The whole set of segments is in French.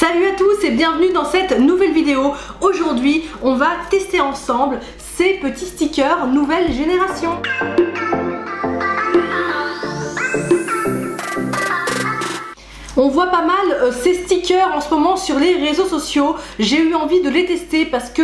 Salut à tous et bienvenue dans cette nouvelle vidéo. Aujourd'hui, on va tester ensemble ces petits stickers nouvelle génération. On voit pas mal ces stickers en ce moment sur les réseaux sociaux. J'ai eu envie de les tester parce que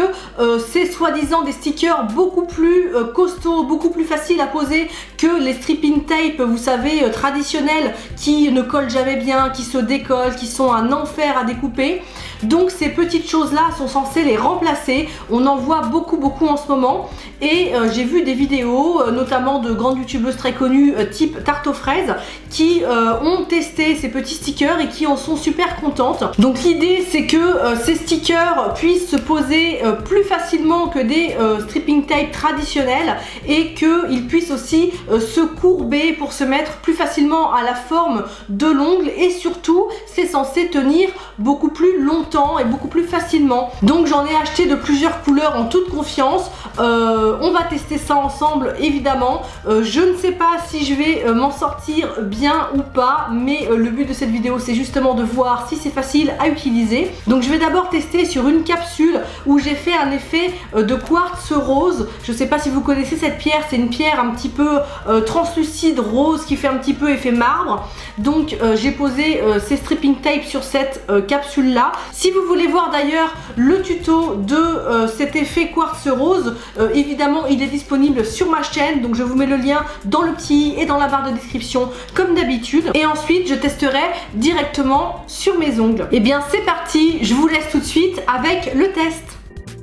c'est soi-disant des stickers beaucoup plus costauds, beaucoup plus faciles à poser que les stripping tape, vous savez, traditionnels qui ne collent jamais bien, qui se décollent, qui sont un enfer à découper. Donc ces petites choses là sont censées les remplacer. On en voit beaucoup en ce moment et j'ai vu des vidéos notamment de grandes youtubeuses très connues type tarte aux fraises qui ont testé ces petits stickers et qui en sont super contentes. Donc l'idée c'est que ces stickers puissent se poser plus facilement que des stripping tape traditionnels et qu'ils puissent aussi se courber pour se mettre plus facilement à la forme de l'ongle, et surtout c'est censé tenir beaucoup plus longtemps et beaucoup plus facilement. Donc j'en ai acheté de plusieurs couleurs en toute confiance. On va tester ça ensemble évidemment. Je ne sais pas si je vais m'en sortir bien ou pas, mais le but de cette vidéo c'est justement de voir si c'est facile à utiliser. Donc je vais d'abord tester sur une capsule où j'ai fait un effet de quartz rose. Je ne sais pas si vous connaissez cette pierre, c'est une pierre un petit peu translucide rose qui fait un petit peu effet marbre. Donc j'ai posé ces stripping tape sur cette capsule là. Si vous voulez voir d'ailleurs le tuto de cet effet quartz rose, évidemment il est disponible sur ma chaîne, donc je vous mets le lien dans le petit et dans la barre de description comme d'habitude. Et ensuite je testerai directement sur mes ongles. Et bien c'est parti, je vous laisse tout de suite avec le test.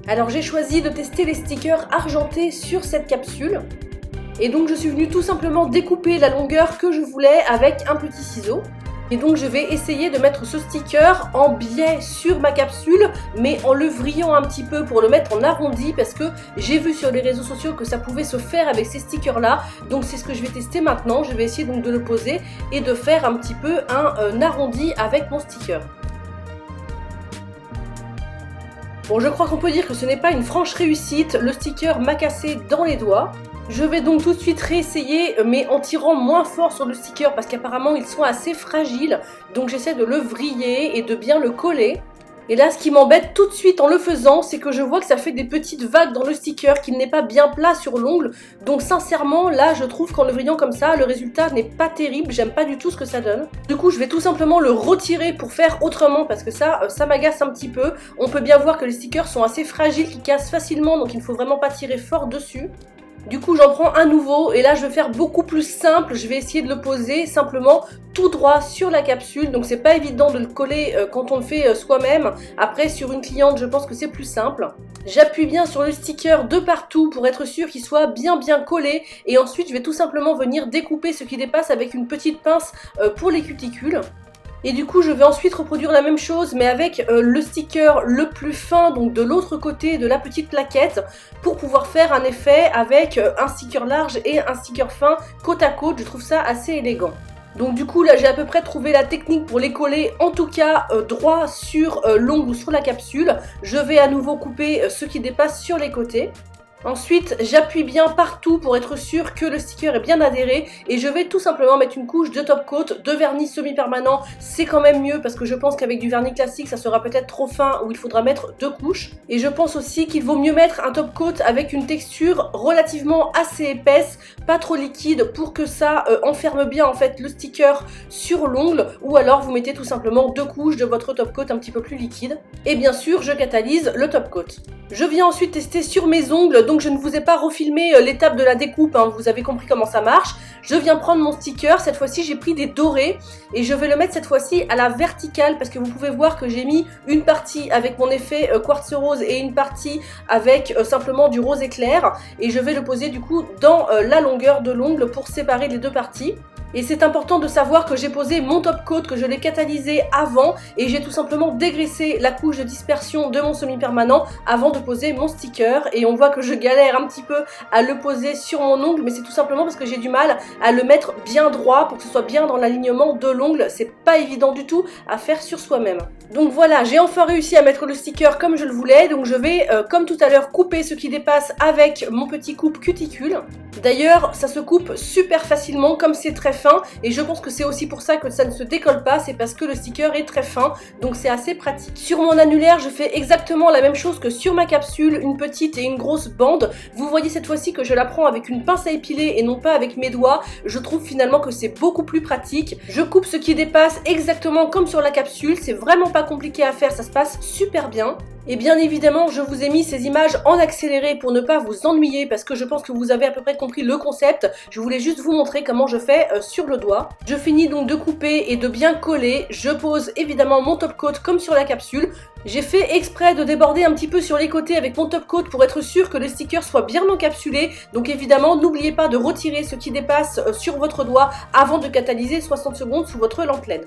Alors j'ai choisi de tester les stickers argentés sur cette capsule. Et donc je suis venue tout simplement découper la longueur que je voulais avec un petit ciseau. Et donc je vais essayer de mettre ce sticker en biais sur ma capsule, mais en le vrillant un petit peu pour le mettre en arrondi, parce que j'ai vu sur les réseaux sociaux que ça pouvait se faire avec ces stickers là. Donc c'est ce que je vais tester maintenant. Je vais essayer donc de le poser et de faire un petit peu un arrondi avec mon sticker. Bon, je crois qu'on peut dire que ce n'est pas une franche réussite, le sticker m'a cassé dans les doigts. Je vais donc tout de suite réessayer, mais en tirant moins fort sur le sticker parce qu'apparemment ils sont assez fragiles. Donc j'essaie de le vriller et de bien le coller. Et là, ce qui m'embête tout de suite en le faisant, c'est que je vois que ça fait des petites vagues dans le sticker, qu'il n'est pas bien plat sur l'ongle. Donc sincèrement, là, je trouve qu'en le vrillant comme ça, le résultat n'est pas terrible. J'aime pas du tout ce que ça donne. Du coup, je vais tout simplement le retirer pour faire autrement parce que ça m'agace un petit peu. On peut bien voir que les stickers sont assez fragiles, qui cassent facilement, donc il ne faut vraiment pas tirer fort dessus. Du coup j'en prends un nouveau et là je vais faire beaucoup plus simple, je vais essayer de le poser simplement tout droit sur la capsule. Donc c'est pas évident de le coller quand on le fait soi-même. Après sur une cliente je pense que c'est plus simple. J'appuie bien sur le sticker de partout pour être sûr qu'il soit bien collé et ensuite je vais tout simplement venir découper ce qui dépasse avec une petite pince pour les cuticules. Et du coup je vais ensuite reproduire la même chose mais avec le sticker le plus fin, donc de l'autre côté de la petite plaquette, pour pouvoir faire un effet avec un sticker large et un sticker fin côte à côte. Je trouve ça assez élégant. Donc du coup là j'ai à peu près trouvé la technique pour les coller, en tout cas droit sur l'ongle ou sur la capsule. Je vais à nouveau couper ce qui dépasse sur les côtés. Ensuite, j'appuie bien partout pour être sûr que le sticker est bien adhéré et je vais tout simplement mettre une couche de top coat, de vernis semi-permanent. C'est quand même mieux parce que je pense qu'avec du vernis classique, ça sera peut-être trop fin ou il faudra mettre 2 couches. Et je pense aussi qu'il vaut mieux mettre un top coat avec une texture relativement assez épaisse, pas trop liquide, pour que ça enferme bien en fait le sticker sur l'ongle, ou alors vous mettez tout simplement 2 couches de votre top coat un petit peu plus liquide. Et bien sûr, je catalyse le top coat. Je viens ensuite tester sur mes ongles, donc je ne vous ai pas refilmé l'étape de la découpe, hein, vous avez compris comment ça marche. Je viens prendre mon sticker, cette fois-ci j'ai pris des dorés et je vais le mettre cette fois-ci à la verticale parce que vous pouvez voir que j'ai mis une partie avec mon effet quartz rose et une partie avec simplement du rose éclair, et je vais le poser du coup dans la longueur de l'ongle pour séparer les deux parties. Et c'est important de savoir que j'ai posé mon top coat, que je l'ai catalysé avant et j'ai tout simplement dégraissé la couche de dispersion de mon semi-permanent avant de poser mon sticker. Et on voit que je galère un petit peu à le poser sur mon ongle, mais c'est tout simplement parce que j'ai du mal à le mettre bien droit pour que ce soit bien dans l'alignement de l'ongle. C'est pas évident du tout à faire sur soi-même. Donc voilà, j'ai enfin réussi à mettre le sticker comme je le voulais. Donc je vais, comme tout à l'heure, couper ce qui dépasse avec mon petit coupe cuticule. D'ailleurs, ça se coupe super facilement comme c'est très fin. Et je pense que c'est aussi pour ça que ça ne se décolle pas. C'est parce que le sticker est très fin. Donc c'est assez pratique. Sur mon annulaire, je fais exactement la même chose que sur ma capsule. Une petite et une grosse bande. Vous voyez cette fois-ci que je la prends avec une pince à épiler et non pas avec mes doigts. Je trouve finalement que c'est beaucoup plus pratique. Je coupe ce qui dépasse exactement comme sur la capsule. C'est vraiment pas compliqué à faire, ça se passe super bien. Et bien évidemment, je vous ai mis ces images en accéléré pour ne pas vous ennuyer parce que je pense que vous avez à peu près compris le concept. Je voulais juste vous montrer comment je fais sur le doigt. Je finis donc de couper et de bien coller. Je pose évidemment mon top coat comme sur la capsule. J'ai fait exprès de déborder un petit peu sur les côtés avec mon top coat pour être sûr que le sticker soit bien encapsulé. Donc évidemment, n'oubliez pas de retirer ce qui dépasse sur votre doigt avant de catalyser 60 secondes sous votre lampe LED.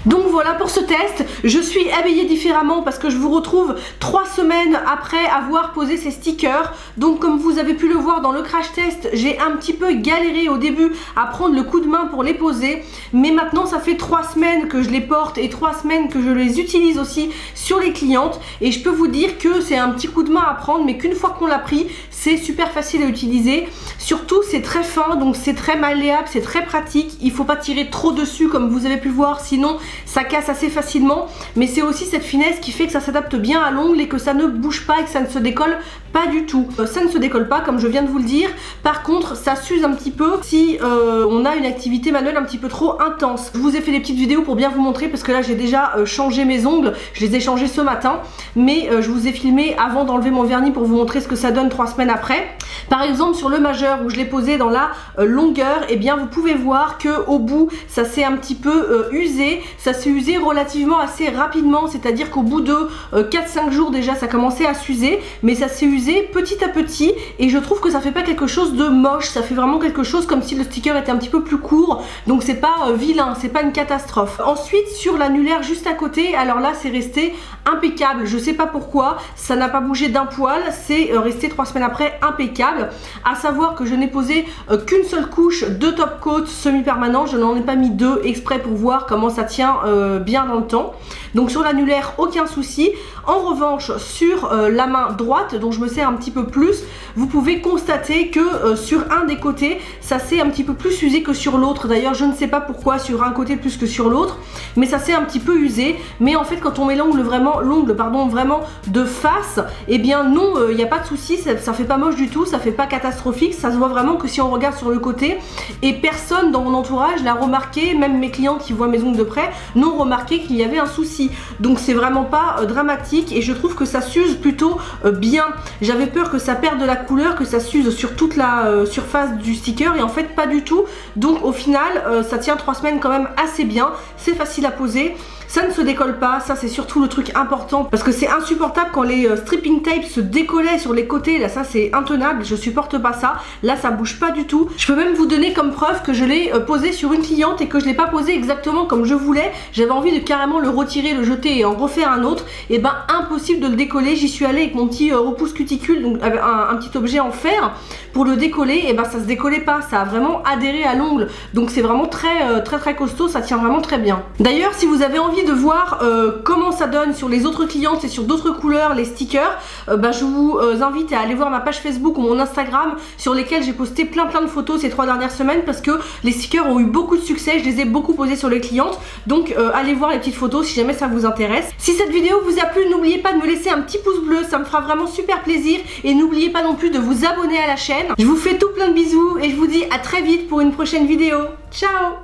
Donc voilà pour ce test. Je suis habillée différemment parce que je vous retrouve 3 semaines après avoir posé ces stickers. Donc comme vous avez pu le voir dans le crash test, j'ai un petit peu galéré au début à prendre le coup de main pour les poser. Mais maintenant, ça fait 3 semaines que je les porte et 3 semaines que je les utilise aussi sur les clientes. Et je peux vous dire que c'est un petit coup de main à prendre, mais qu'une fois qu'on l'a pris, c'est super facile à utiliser. Surtout, c'est très fin, donc c'est très malléable, c'est très pratique. Il ne faut pas tirer trop dessus comme vous avez pu voir, sinon ça casse assez facilement. Mais c'est aussi cette finesse qui fait que ça s'adapte bien à l'ongle et que ça ne bouge pas et que ça ne se décolle pas du tout. Ça ne se décolle pas comme je viens de vous le dire. Par contre, ça s'use un petit peu si on a une activité manuelle un petit peu trop intense. Je vous ai fait des petites vidéos pour bien vous montrer parce que là j'ai déjà changé mes ongles. Je les ai changés ce matin, mais je vous ai filmé avant d'enlever mon vernis pour vous montrer ce que ça donne 3 semaines après. Par exemple, sur le majeur où je l'ai posé dans la longueur, et bien vous pouvez voir que au bout ça s'est un petit peu usé. Ça s'est usé relativement assez rapidement, c'est-à-dire qu'au bout de 4-5 jours déjà ça commençait à s'user, mais ça s'est usé petit à petit et je trouve que ça fait pas quelque chose de moche, ça fait vraiment quelque chose comme si le sticker était un petit peu plus court, donc c'est pas vilain, c'est pas une catastrophe. Ensuite, sur l'annulaire juste à côté, alors là c'est resté impeccable, je sais pas pourquoi, ça n'a pas bougé d'un poil, c'est resté 3 semaines après impeccable, à savoir que je n'ai posé qu'une seule couche de top coat semi-permanent, je n'en ai pas mis 2 exprès pour voir comment ça tient bien dans le temps. Donc sur l'annulaire, aucun souci. En revanche, sur la main droite, dont je me sers un petit peu plus, vous pouvez constater que sur un des côtés, ça s'est un petit peu plus usé que sur l'autre. D'ailleurs, je ne sais pas pourquoi sur un côté plus que sur l'autre, mais ça s'est un petit peu usé. Mais en fait, quand on met l'ongle vraiment de face, eh bien non, il n'y a pas de souci, ça fait pas moche du tout, ça fait pas catastrophique. Ça se voit vraiment que si on regarde sur le côté, et personne dans mon entourage l'a remarqué, même mes clients qui voient mes ongles de près n'ont remarqué qu'il y avait un souci. Donc c'est vraiment pas dramatique et je trouve que ça s'use plutôt bien. J'avais peur que ça perde de la couleur, que ça s'use sur toute la surface du sticker et en fait pas du tout. Donc au final ça tient 3 semaines quand même assez bien, c'est facile à poser. Ça ne se décolle pas, ça c'est surtout le truc important parce que c'est insupportable quand les stripping tapes se décollaient sur les côtés, là ça c'est intenable, je supporte pas ça, là ça bouge pas du tout. Je peux même vous donner comme preuve que je l'ai posé sur une cliente et que je l'ai pas posé exactement comme je voulais, j'avais envie de carrément le retirer, le jeter et en refaire un autre, et ben impossible de le décoller, j'y suis allée avec mon petit repousse cuticule, donc avec un petit objet en fer pour le décoller, et ben ça se décollait pas, ça a vraiment adhéré à l'ongle, donc c'est vraiment très costaud, ça tient vraiment très bien. D'ailleurs si vous avez envie de voir comment ça donne sur les autres clientes et sur d'autres couleurs les stickers, je vous invite à aller voir ma page Facebook ou mon Instagram sur lesquels j'ai posté plein de photos ces 3 dernières semaines parce que les stickers ont eu beaucoup de succès, je les ai beaucoup posés sur les clientes, donc allez voir les petites photos si jamais ça vous intéresse. Si cette vidéo vous a plu, n'oubliez pas de me laisser un petit pouce bleu, ça me fera vraiment super plaisir et n'oubliez pas non plus de vous abonner à la chaîne. Je vous fais tout plein de bisous et je vous dis à très vite pour une prochaine vidéo. Ciao!